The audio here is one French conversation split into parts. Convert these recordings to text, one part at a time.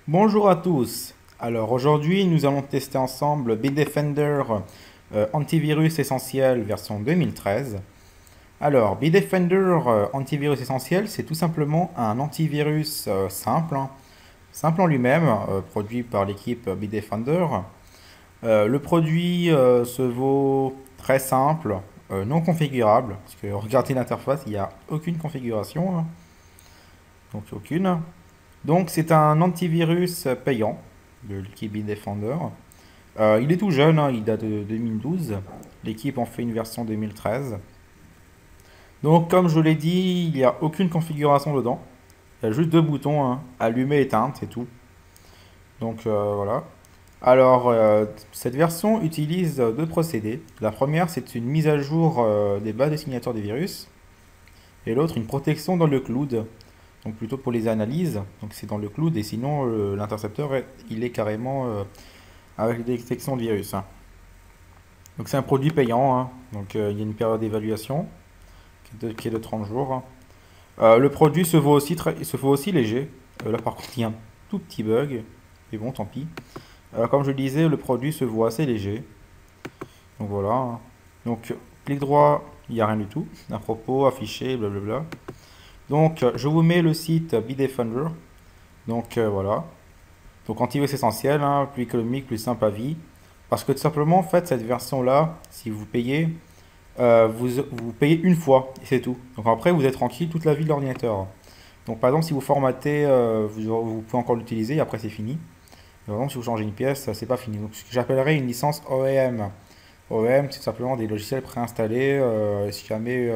Bonjour à tous. Alors aujourd'hui, nous allons tester ensemble Bitdefender Antivirus Essentiel version 2013. Alors, Bitdefender Antivirus Essentiel, c'est tout simplement un antivirus simple en lui-même, produit par l'équipe Bitdefender. Le produit se vaut très simple, non configurable, parce que regardez l'interface, il n'y a aucune configuration, hein. Donc aucune. Donc c'est un antivirus payant de l'équipe Bitdefender. Il est tout jeune, hein, il date de 2012. L'équipe en fait une version 2013. Donc comme je l'ai dit, il n'y a aucune configuration dedans. Il y a juste deux boutons, hein, allumer, éteindre, c'est tout. Donc voilà. Alors cette version utilise deux procédés. La première, c'est une mise à jour des bases destinataires des virus. Et l'autre, une protection dans le cloud. Donc plutôt pour les analyses. Donc c'est dans le cloud et sinon l'intercepteur, il est carrément avec des détections de virus, hein. Donc c'est un produit payant, hein. Donc il y a une période d'évaluation qui est de 30 jours, hein. Le produit se vaut aussi léger. Là par contre il y a un tout petit bug. Mais bon, tant pis. Comme je le disais, le produit se vaut assez léger. Donc voilà, hein. Donc clic droit, il n'y a rien du tout. À propos, affiché, blablabla. Donc je vous mets le site Bitdefender. Donc voilà. Donc antivirus essentiel, hein, plus économique, plus simple à vie. Parce que tout simplement, en fait, cette version-là, si vous payez, vous payez une fois, et c'est tout. Donc après, vous êtes tranquille toute la vie de l'ordinateur. Donc par exemple, si vous formatez, vous pouvez encore l'utiliser, et après c'est fini. Par exemple, si vous changez une pièce, c'est pas fini. Donc ce que j'appellerais une licence OEM. OEM, c'est tout simplement des logiciels préinstallés. Si jamais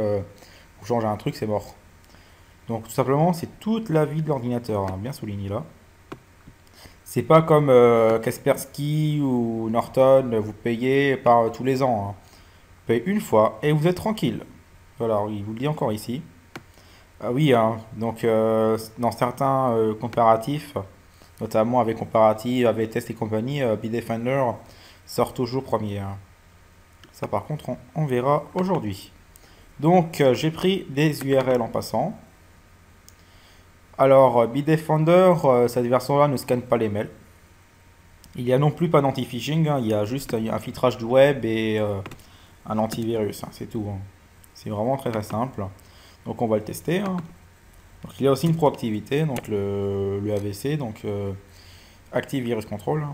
vous changez un truc, c'est mort. Donc tout simplement, c'est toute la vie de l'ordinateur, hein, bien souligné là. C'est pas comme Kaspersky ou Norton, vous payez par tous les ans, hein. Vous payez une fois et vous êtes tranquille. Voilà, il vous le dit encore ici. Ah oui, hein, donc dans certains comparatifs, notamment avec comparatif, avec test et compagnie, Bitdefender sort toujours premier, hein. Ça par contre, on verra aujourd'hui. Donc j'ai pris des URL en passant. Alors Bitdefender, cette version-là ne scanne pas les mails. Il n'y a non plus pas d'anti-phishing, hein, il y a juste un filtrage du web et un antivirus, hein, c'est tout, hein. C'est vraiment très très simple. Donc on va le tester, hein. Donc, il y a aussi une proactivité, donc le AVC, donc Active Virus Control, hein.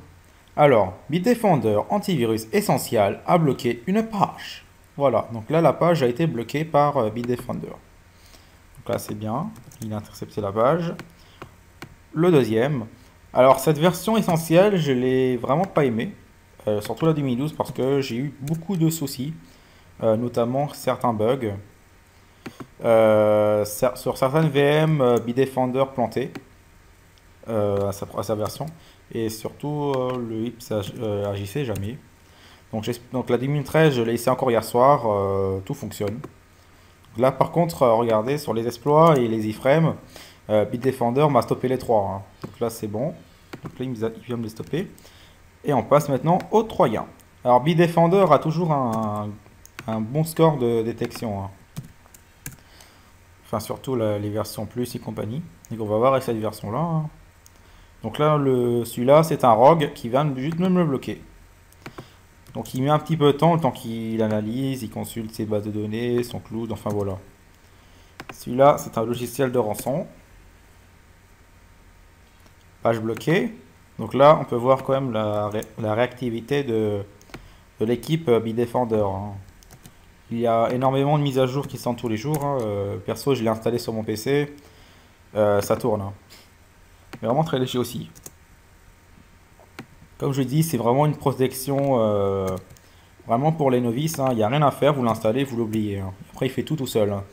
Alors, Bitdefender Antivirus Essentiel a bloqué une page. Voilà, donc là la page a été bloquée par Bitdefender. Donc là c'est bien, il a intercepté la page. Le deuxième. Alors cette version essentielle, je l'ai vraiment pas aimée, surtout la 2012 parce que j'ai eu beaucoup de soucis, notamment certains bugs. Sur certaines VM, Bitdefender planté à sa version et surtout le HIPS agissait jamais. Donc la 2013, je l'ai essayé encore hier soir, tout fonctionne. Là par contre, regardez sur les exploits et les iframes, Bitdefender m'a stoppé les trois, hein. Donc là c'est bon. Donc là il vient me les stopper. Et on passe maintenant au Troyen. Alors Bitdefender a toujours un bon score de détection, hein. Enfin surtout les versions plus et compagnie. Donc on va voir avec cette version-là, hein. Donc là celui-là c'est un rogue qui vient juste de me le bloquer. Donc il met un petit peu de temps, le temps qu'il analyse, il consulte ses bases de données, son cloud, enfin voilà. Celui-là c'est un logiciel de rançon. Page bloquée. Donc là, on peut voir quand même la réactivité de l'équipe Bitdefender, hein. Il y a énormément de mises à jour qui sont tous les jours, hein. Perso, je l'ai installé sur mon PC. Ça tourne, hein. Mais vraiment très léger aussi. Comme je dis, c'est vraiment une protection vraiment pour les novices, hein. Il n'y a rien à faire, vous l'installez, vous l'oubliez, hein. Après, il fait tout seul, hein.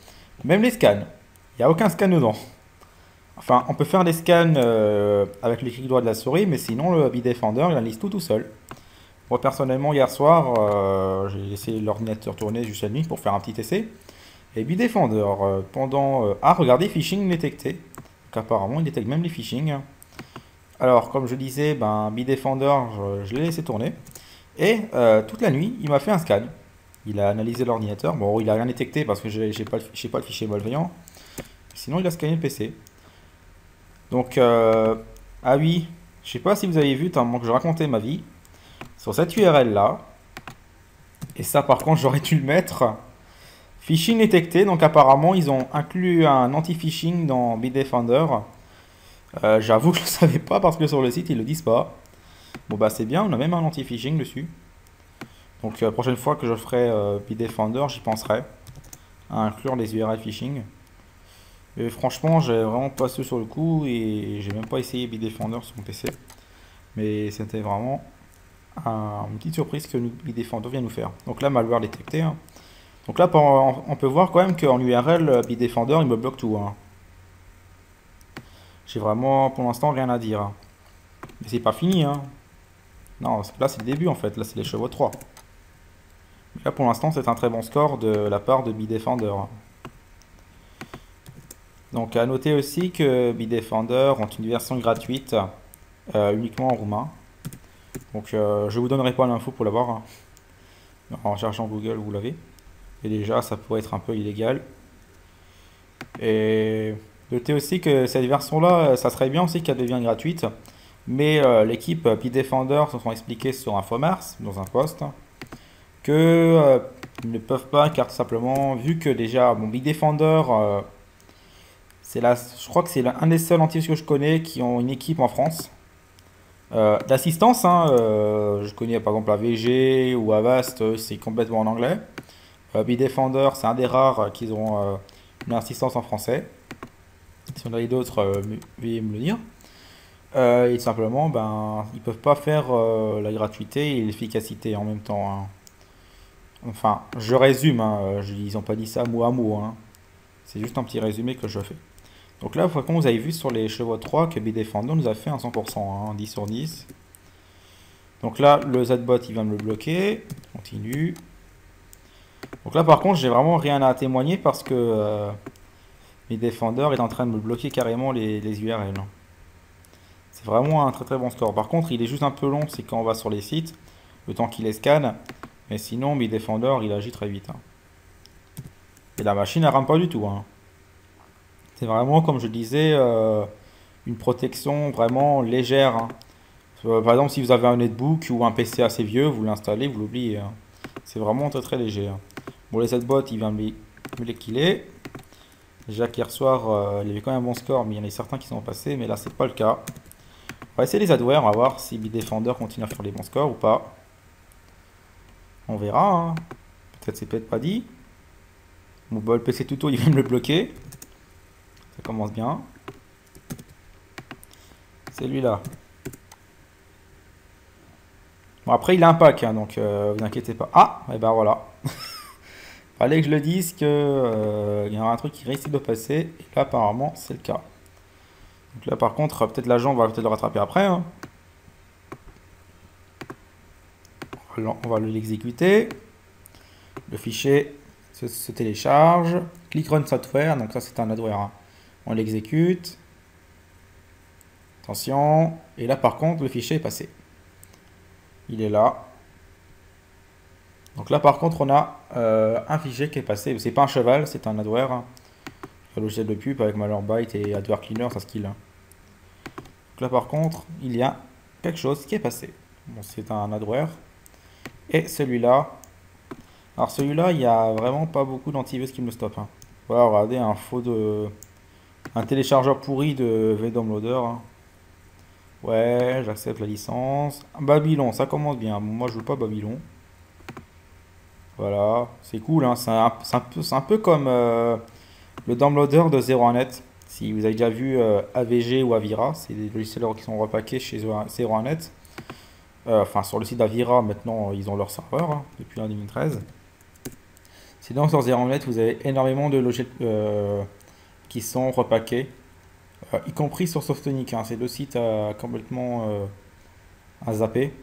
Même les scans. Il n'y a aucun scan dedans. Enfin, on peut faire des scans avec le clic droit de la souris, mais sinon, le Bitdefender, il analyse tout seul. Moi, personnellement, hier soir, j'ai laissé l'ordinateur tourner jusqu'à la nuit pour faire un petit essai. Et Bitdefender, ah, regardez, phishing détecté. Donc, apparemment, il détecte même les phishing. Alors, comme je disais, ben, Bitdefender, je l'ai laissé tourner. Et toute la nuit, il m'a fait un scan. Il a analysé l'ordinateur. Bon, il a rien détecté parce que j'ai pas le fichier malveillant. Sinon, il a scanné le PC. Donc, ah oui, Je sais pas si vous avez vu tellement que je racontais ma vie sur cette URL là. Et ça par contre j'aurais dû le mettre. Phishing détecté, donc apparemment ils ont inclus un anti-phishing dans Bitdefender. J'avoue que je ne savais pas parce que sur le site ils le disent pas. Bon bah c'est bien, on a même un anti-phishing dessus. Donc la prochaine fois que je ferai Bitdefender, j'y penserai à inclure les URL phishing. Et franchement, j'ai vraiment passé sur le coup et j'ai même pas essayé Bitdefender sur mon PC. Mais c'était vraiment une petite surprise que Bitdefender vient nous faire. Donc là, malware détecté, hein. Donc là, on peut voir quand même qu'en URL, Bitdefender, il me bloque tout, hein. J'ai vraiment, pour l'instant, rien à dire, hein. Mais c'est pas fini, hein. Non, là, c'est le début, en fait. Là, c'est les chevaux 3. Mais là, pour l'instant, c'est un très bon score de la part de Bitdefender. Donc, à noter aussi que Bitdefender ont une version gratuite uniquement en roumain. Donc, je vous donnerai pas l'info pour l'avoir, hein. En cherchant Google, vous l'avez. Et déjà, ça pourrait être un peu illégal. Et notez aussi que cette version-là, ça serait bien aussi qu'elle devienne gratuite. Mais l'équipe Bitdefender se sont expliqués sur Infomars, dans un post, que ils ne peuvent pas, car tout simplement, vu que déjà, bon, Bitdefender, je crois que c'est un des seuls antivirus que je connais qui ont une équipe en France. D'assistance, hein, je connais par exemple AVG ou Avast, c'est complètement en anglais. Bitdefender, c'est un des rares qui ont une assistance en français. Si on a d'autres, veuillez me le dire. Et tout simplement, ben, ils peuvent pas faire la gratuité et l'efficacité en même temps, hein. Enfin, je résume, hein, ils n'ont pas dit ça mot à mot, hein. C'est juste un petit résumé que je fais. Donc là, comme vous avez vu sur les chevaux 3 que Bitdefender nous a fait un 100%, hein, 10 sur 10. Donc là, le ZBot, il va me le bloquer. Continue. Donc là, par contre, j'ai vraiment rien à témoigner parce que Bitdefender est en train de me bloquer carrément les URL. C'est vraiment un très très bon score. Par contre, il est juste un peu long, c'est quand on va sur les sites, le temps qu'il les scanne. Mais sinon, Bitdefender, il agit très vite, hein. Et la machine, elle rame pas du tout, hein. C'est vraiment, comme je disais, une protection vraiment légère, hein. Par exemple, si vous avez un netbook ou un PC assez vieux, vous l'installez, vous l'oubliez, hein. C'est vraiment très très léger, hein. Bon, les ZBot, il va me les killer. Déjà qu'hier soir, il y avait quand même un bon score, mais il y en a certains qui sont passés, mais là, c'est pas le cas. On va essayer les adwares, on va voir si Bitdefender continue à faire les bons scores ou pas. On verra, hein. Peut-être c'est peut-être pas dit. Bon, bah, le PC tuto, il va me le bloquer. Ça commence bien. C'est lui-là. Bon, après, il a un pack, hein, donc vous inquiétez pas. Ah, et ben voilà. Fallait que je le dise que il y a un truc qui risque de passer. Et là, apparemment, c'est le cas. Donc là, par contre, peut-être l'agent va peut-être le rattraper après, hein. On va l'exécuter. Le fichier se télécharge. Click Run Software. Donc ça, c'est un adware, hein. On l'exécute. Attention. Et là, par contre, le fichier est passé. Il est là. Donc là, par contre, on a un fichier qui est passé. C'est pas un cheval, c'est un adware, hein. Un logiciel de pub avec Malwarebytes et Adware Cleaner, ça skill, hein. Donc là, par contre, il y a quelque chose qui est passé. Bon, c'est un adware. Et celui-là. Alors celui-là, il n'y a vraiment pas beaucoup d'antivirus qui me le stoppe, hein. Voilà, regardez, un téléchargeur pourri de VDOM Loader, hein. Ouais, j'accepte la licence. Babylon, ça commence bien. Bon, moi, je veux pas Babylon. Voilà, c'est cool, hein. C'est un peu comme le downloader de 01net. Si vous avez déjà vu AVG ou Avira, c'est des logiciels qui sont repackés chez 01net. Enfin, sur le site d'Avira, maintenant, ils ont leur serveur, hein, depuis l'an 2013. Sinon, sur 01net, vous avez énormément de logiciels qui sont repackés, y compris sur Softonic, hein. C'est le site complètement à zapper.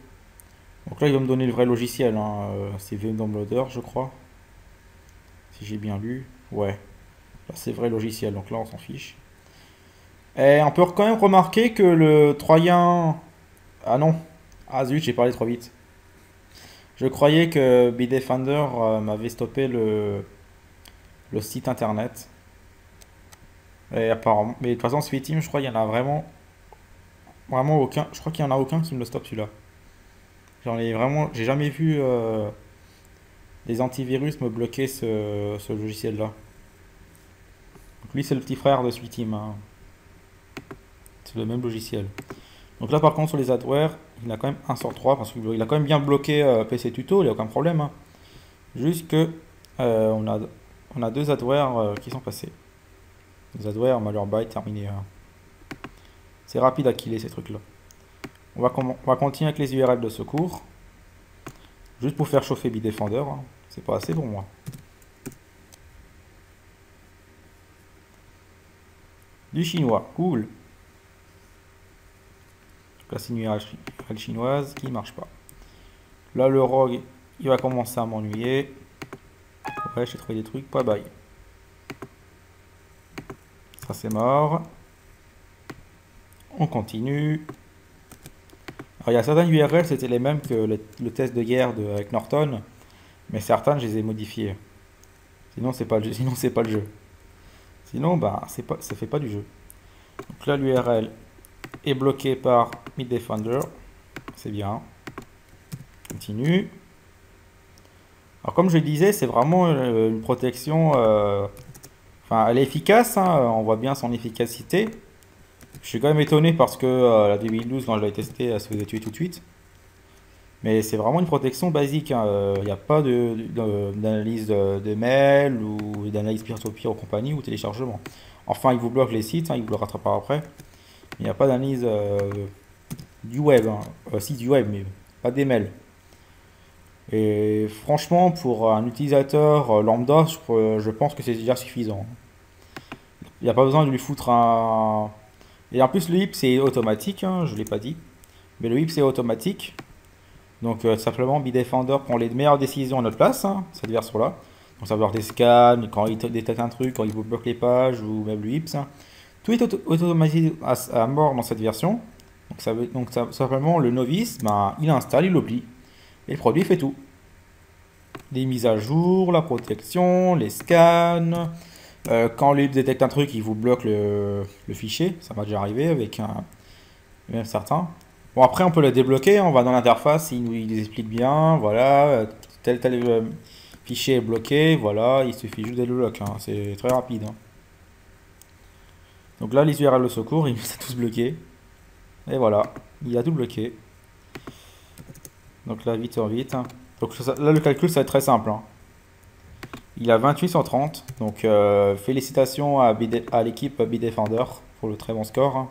Donc là, il va me donner le vrai logiciel, hein. C'est VMDOM Loader, je crois. Si j'ai bien lu. Ouais. Là, c'est vrai logiciel, donc là, on s'en fiche. Et on peut quand même remarquer que le Troyen... Ah non. Ah zut, j'ai parlé trop vite. Je croyais que Bitdefender m'avait stoppé le site internet. Et apparemment... Mais de toute façon, Sweeteam, je crois qu'il y en a vraiment... vraiment aucun. Je crois qu'il y en a aucun qui me le stoppe celui-là. J'en ai vraiment. J'ai jamais vu des antivirus me bloquer ce logiciel-là. Donc lui, c'est le petit frère de Sweeteam, hein. C'est le même logiciel. Donc là, par contre, sur les adwares, il a quand même 1 sur 3 parce qu'il a quand même bien bloqué PC Tuto, il n'y a aucun problème, hein. Juste que on a 2 adwares qui sont passés. Les adwares, Malwarebytes, terminé, hein. C'est rapide à killer ces trucs-là. On va continuer avec les URL de secours. Juste pour faire chauffer Bitdefender, hein. C'est pas assez pour moi. Du chinois, cool. Là, c'est une URL chinoise qui marche pas. Là, le rogue, il va commencer à m'ennuyer. Ouais, j'ai trouvé des trucs, bye bye. Ça, c'est mort. On continue. Alors, il y a certaines URL, c'était les mêmes que le test de guerre avec Norton, mais certaines, je les ai modifiées. Sinon, c'est pas le jeu. Sinon, c'est pas le jeu. Sinon, bah, ça fait pas du jeu. Donc là, l'URL est bloquée par Bitdefender. C'est bien. Continue. Alors, comme je le disais, c'est vraiment une protection. Enfin, elle est efficace, hein, on voit bien son efficacité. Je suis quand même étonné parce que la 2012, quand je l'ai testée, elle se faisait tuer tout de suite. Mais c'est vraiment une protection basique, hein. Il n'y a pas d'analyse de mail ou d'analyse peer-to-peer ou compagnie ou téléchargement. Enfin, il vous bloque les sites, hein, il vous le rattrapera après. Il n'y a pas d'analyse du web, hein. Si, du web, mais pas des mails. Et franchement, pour un utilisateur lambda, je pense que c'est déjà suffisant. Il n'y a pas besoin de lui foutre un... Et en plus, le HIP, c'est automatique, hein, je ne l'ai pas dit. Mais le HIP, c'est automatique. Donc, simplement, Bitdefender prend les meilleures décisions à notre place, hein, cette version-là. Donc, ça veut dire des scans, quand il détecte un truc, quand il vous bloque les pages, ou même le HIPS, hein. Tout est automatisé à mort dans cette version. Simplement, le novice, ben, il installe, il l'oublie. Et le produit fait tout. Les mises à jour, la protection, les scans. Quand lui détecte un truc, il vous bloque le fichier. Ça va déjà arriver avec même certains. Bon, après, on peut le débloquer. On va dans l'interface, il explique bien. Voilà, tel fichier est bloqué. Voilà, il suffit juste de le bloquer, hein. C'est très rapide, hein. Donc là, les URL de secours, il nous a tous bloqués. Et voilà, il a tout bloqué. Donc là, vite sur vite, hein. Donc là, le calcul, ça va être très simple, hein. Il a 28 sur 30. Donc félicitations à l'équipe Bitdefender pour le très bon score, hein.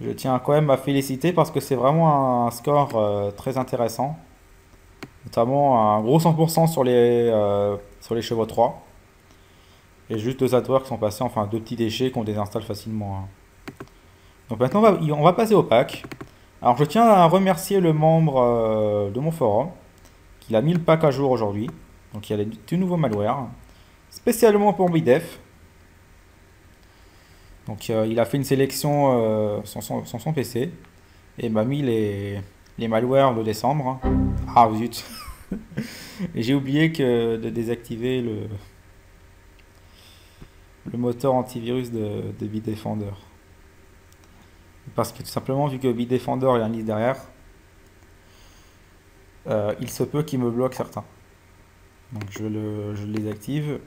Je tiens quand même à féliciter parce que c'est vraiment un score très intéressant. Notamment un gros 100% sur les chevaux 3. Et juste 2 adwares qui sont passés, enfin 2 petits déchets qu'on désinstalle facilement, hein. Donc maintenant on va passer au pack. Alors je tiens à remercier le membre de mon forum qui a mis le pack à jour aujourd'hui. Donc il y a tout nouveau malware, spécialement pour Bidef. Donc il a fait une sélection sur son PC et m'a mis les malwares de décembre. Ah zut. Et j'ai oublié de désactiver le moteur antivirus de Bitdefender. Parce que tout simplement, vu que Bitdefender est un liste derrière, il se peut qu'il me bloque certains. Donc je le désactive.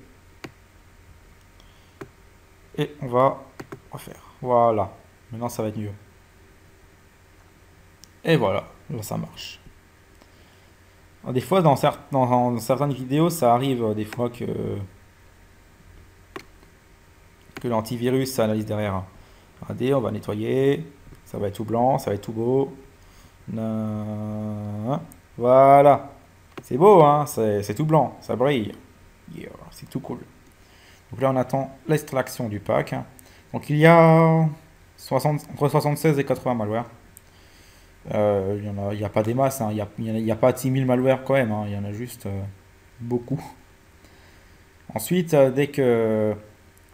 Et on va refaire. Voilà. Maintenant ça va être mieux. Et voilà. Là ça marche. Alors, des fois dans certaines vidéos ça arrive des fois que l'antivirus s'analyse derrière. Regardez, on va nettoyer. Ça va être tout blanc, ça va être tout beau. Voilà. C'est beau, hein, c'est tout blanc, ça brille. Yeah, c'est tout cool. Donc là, on attend l'extraction du pack. Donc il y a entre 76 et 80 malwares. Il n'y a pas des masses, hein. Il y a pas 6000 malwares quand même, hein. Il y en a juste beaucoup. Ensuite, dès que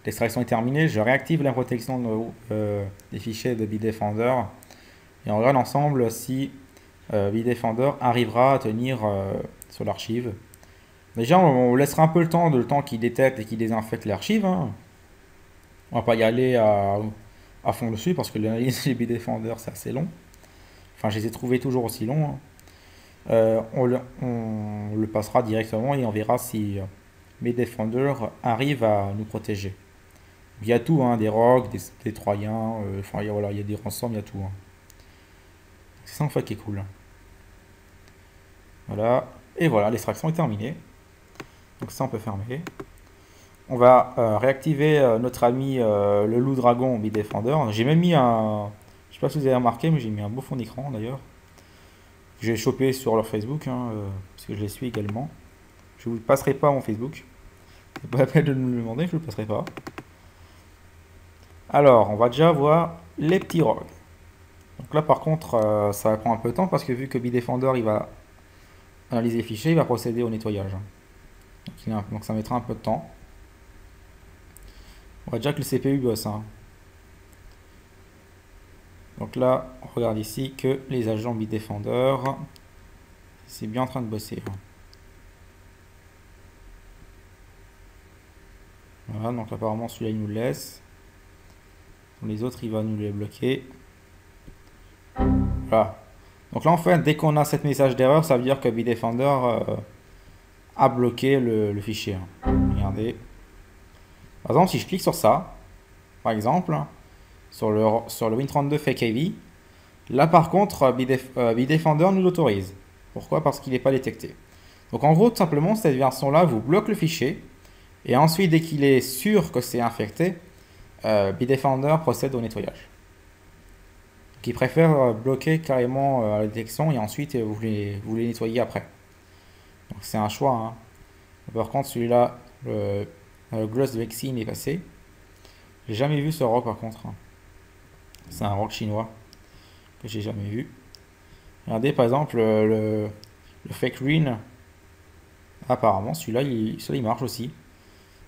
l'extraction est terminée, je réactive la protection des fichiers de Bitdefender et on regarde ensemble si Bitdefender arrivera à tenir sur l'archive. Déjà, on laissera un peu le temps qu'il détecte et qu'il désinfecte l'archive, hein. On va pas y aller à à fond dessus parce que l'analyse des Bitdefender c'est assez long. Enfin, je les ai trouvés toujours aussi longs, hein. On le passera directement et on verra si Bitdefender arrive à nous protéger. Il y a tout, hein, des rocs, des troyens, enfin voilà, il y a des rançons, il y a tout, hein. C'est ça en fait qui est cool. Voilà, et voilà, l'extraction est terminée. Donc ça on peut fermer. On va réactiver notre ami le loup dragon Bitdefender. J'ai même mis un, je sais pas si vous avez remarqué, mais j'ai mis un beau fond d'écran d'ailleurs. J'ai chopé sur leur Facebook, hein, parce que je les suis également. Je ne vous passerai pas mon Facebook. C'est pas la peine de me le demander, je ne le passerai pas. Alors, on va déjà voir les petits rogues. Donc là, par contre, ça va prendre un peu de temps parce que vu que Bitdefender il va analyser les fichiers, il va procéder au nettoyage. Donc ça mettra un peu de temps. On voit déjà que le CPU bosse, hein. Donc là, on regarde ici que les agents Bitdefender, c'est bien en train de bosser. Voilà, donc apparemment celui-là il nous le laisse. Les autres il va nous les bloquer. Voilà. Donc là en fait, dès qu'on a cette message d'erreur, ça veut dire que Bitdefender a bloqué le fichier, hein. Regardez. Par exemple, si je clique sur ça, par exemple, sur le Win32 Fake AV, là par contre, Bitdefender nous l'autorise. Pourquoi? Parce qu'il n'est pas détecté. Donc en gros, tout simplement, cette version-là vous bloque le fichier. Et ensuite, dès qu'il est sûr que c'est infecté, Bitdefender procède au nettoyage. Donc il préfère bloquer carrément la détection et ensuite vous les nettoyez après. Donc c'est un choix, hein. Par contre, celui-là, le Gloss Vaccine est passé. J'ai jamais vu ce rock par contre, hein. C'est un rock chinois que j'ai jamais vu. Regardez par exemple le Fake Green. Apparemment, celui-là il marche aussi.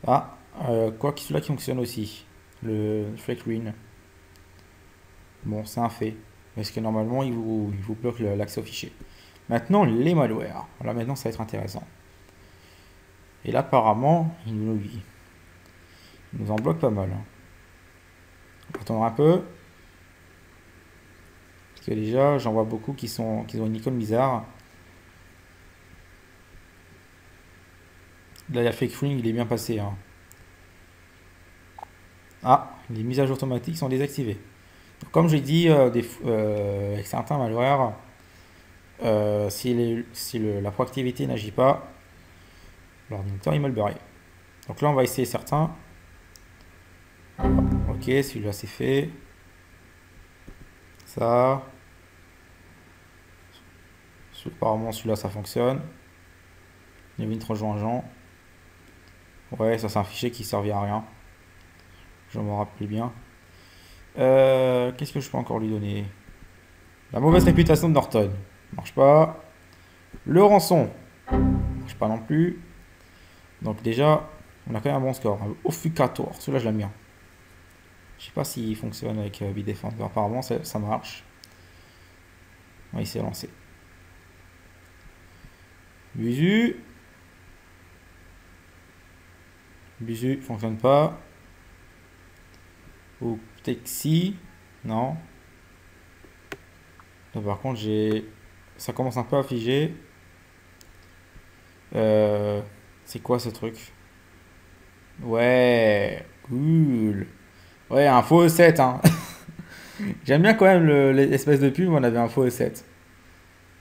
Ah, quoi que celui-là qui fonctionne aussi. Le Fake Green. Bon, c'est un fait. Parce que normalement, il vous bloque l'accès au fichier. Maintenant, les malwares. Là, maintenant, ça va être intéressant. Et là, apparemment, il nous en bloque pas mal, hein. On va attendre un peu. Parce que déjà, j'en vois beaucoup qui ont une icône bizarre. Là, il y a Fake Green, il est bien passé, hein. Ah, les mises à jour automatiques sont désactivées. Donc, comme j'ai dit, avec certains malwares, si la proactivité n'agit pas, l'ordinateur il malbarré. Donc là, on va essayer certains. Ok, celui-là c'est fait. Ça. Apparemment, celui-là ça fonctionne. Il y a une rejoint. Ouais, ça c'est un fichier qui servait à rien. Je m'en rappelle bien. Qu'est-ce que je peux encore lui donner? La mauvaise réputation de Norton. Marche pas. Le rançon. Marche pas non plus. Donc déjà, on a quand même un bon score. Offucator. Celui-là, je l'aime bien. Je sais pas s'il fonctionne avec Bitdefender. Apparemment, ça marche. Ouais, il s'est lancé. Busu. Busu, fonctionne pas. Ou peut-être que si. Non. Là, par contre, ça commence un peu à figer. C'est quoi ce truc? Ouais, cool. Ouais, un faux E7, hein. J'aime bien quand même l'espèce de pub, on avait un faux E7.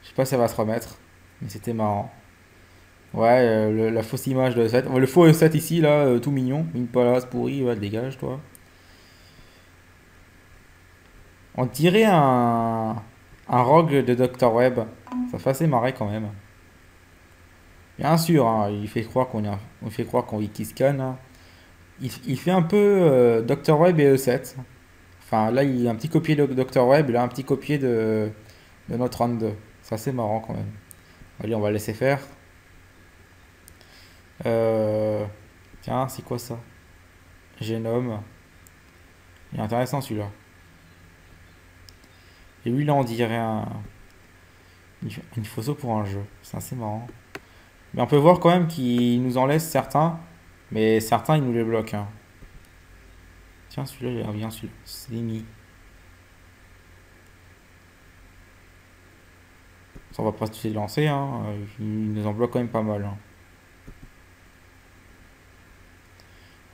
Je sais pas si ça va se remettre, mais c'était marrant. Ouais, la fausse image de E7. Le faux E7 ici, là, tout mignon. Une palace pourri, ouais, dégage, toi. On dirait un rogue de Dr. Web. Ça fait assez marrer quand même. Bien sûr, hein, il fait croire qu'on Wikiscan, hein. Il fait un peu Dr. Web et E7. Enfin, là, il y a un petit copier de Dr. Web, et là, un petit copier de notre 32. C'est assez marrant quand même. Allez, on va laisser faire. Tiens, c'est quoi ça? Génome. Il est intéressant celui-là. Et lui, là, on dirait une photo pour un jeu. C'est assez marrant. Mais on peut voir quand même qu'il nous en laisse certains. Mais certains, il nous les bloque, hein. Tiens, celui-là, il a bien celui-là. Slimy. Ça, on va pas se lancer, hein. Il nous en bloque quand même pas mal, hein.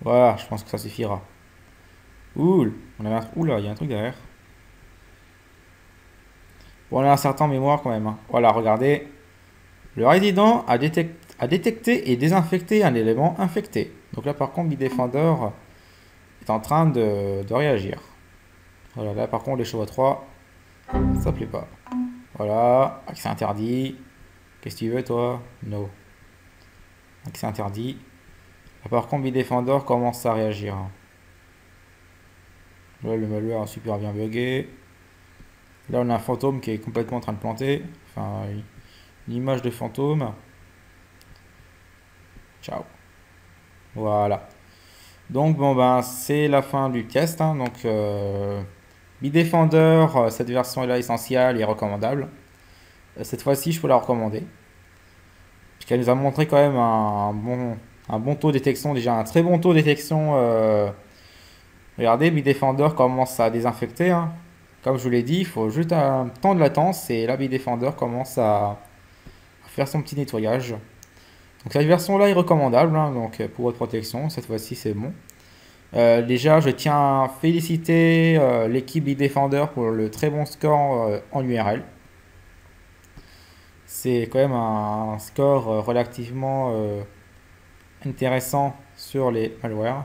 Voilà, je pense que ça suffira. Ouh, Oula, il y a un truc derrière. Bon, on a un certain mémoire quand même, hein. Voilà, regardez. Le résident a détecté et désinfecté un élément infecté. Donc là, par contre, Bitdefender est en train de réagir. Voilà, là, par contre, les chevaux 3, ça plaît pas. Voilà, accès interdit. Qu'est-ce que tu veux, toi? No. Accès interdit. Là, par contre, Bitdefender commence à réagir. Là, le malware a super bien bugué. Là, on a un fantôme qui est complètement en train de planter. Enfin, une image de fantôme. Ciao. Voilà. Donc, bon, ben, c'est la fin du test, hein. Donc, Bitdefender, cette version est là essentielle et recommandable. Cette fois-ci, je peux la recommander. Puisqu'elle nous a montré quand même un bon taux de détection. Déjà, un très bon taux de détection. Regardez, Bitdefender commence à désinfecter, hein. Comme je vous l'ai dit, il faut juste un temps de latence et là, Bitdefender commence à faire son petit nettoyage. Donc cette version-là est recommandable, hein, donc pour votre protection. Cette fois-ci, c'est bon. Déjà, je tiens à féliciter l'équipe Bitdefender pour le très bon score en URL. C'est quand même un score relativement intéressant sur les malwares.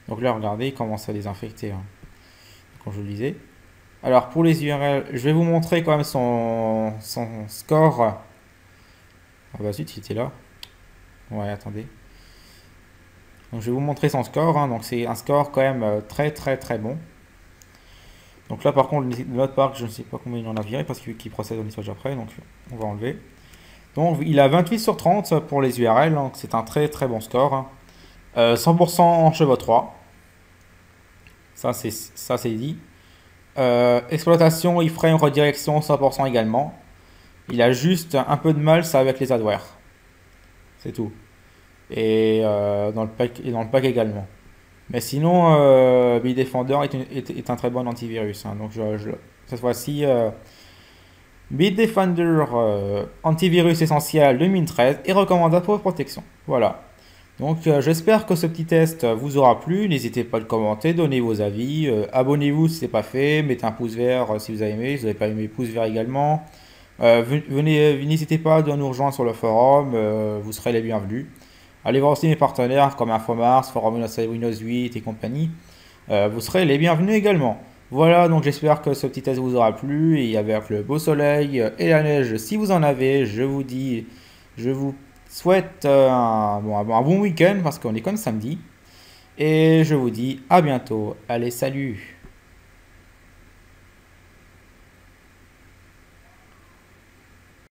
Donc là, regardez, il commence à désinfecter, hein, comme je vous le disais. Alors, pour les URL, je vais vous montrer quand même son score. Ah bah zut, il était là. Ouais, attendez. Donc, je vais vous montrer son score, hein. Donc, c'est un score quand même très très très bon. Donc là, par contre, l'autre part, je ne sais pas combien il en a viré parce qu'il procède au nettoyage après. Donc, on va enlever. Donc, il a 28 sur 30 pour les URL. Donc, c'est un très très bon score, hein. 100% en chevaux 3. Ça, c'est dit. Exploitation, iframe, redirection, 100% également. Il a juste un peu de mal, ça avec les adwares. C'est tout. Et dans le pack également. Mais sinon, Bitdefender est un très bon antivirus, hein. Donc cette fois-ci, Bitdefender antivirus essentiel 2013 est recommandable pour protection. Voilà. Donc j'espère que ce petit test vous aura plu. N'hésitez pas à le commenter, donnez vos avis. Abonnez-vous si ce n'est pas fait. Mettez un pouce vert si vous avez aimé. Si vous n'avez pas aimé, pouce vert également. N'hésitez pas à nous rejoindre sur le forum. Vous serez les bienvenus. Allez voir aussi mes partenaires comme Infomars, Forum Windows 8 et compagnie. Vous serez les bienvenus également. Voilà, donc j'espère que ce petit test vous aura plu. Et avec le beau soleil et la neige, si vous en avez, je vous souhaite un bon week-end parce qu'on est comme samedi. Et je vous dis à bientôt. Allez, salut!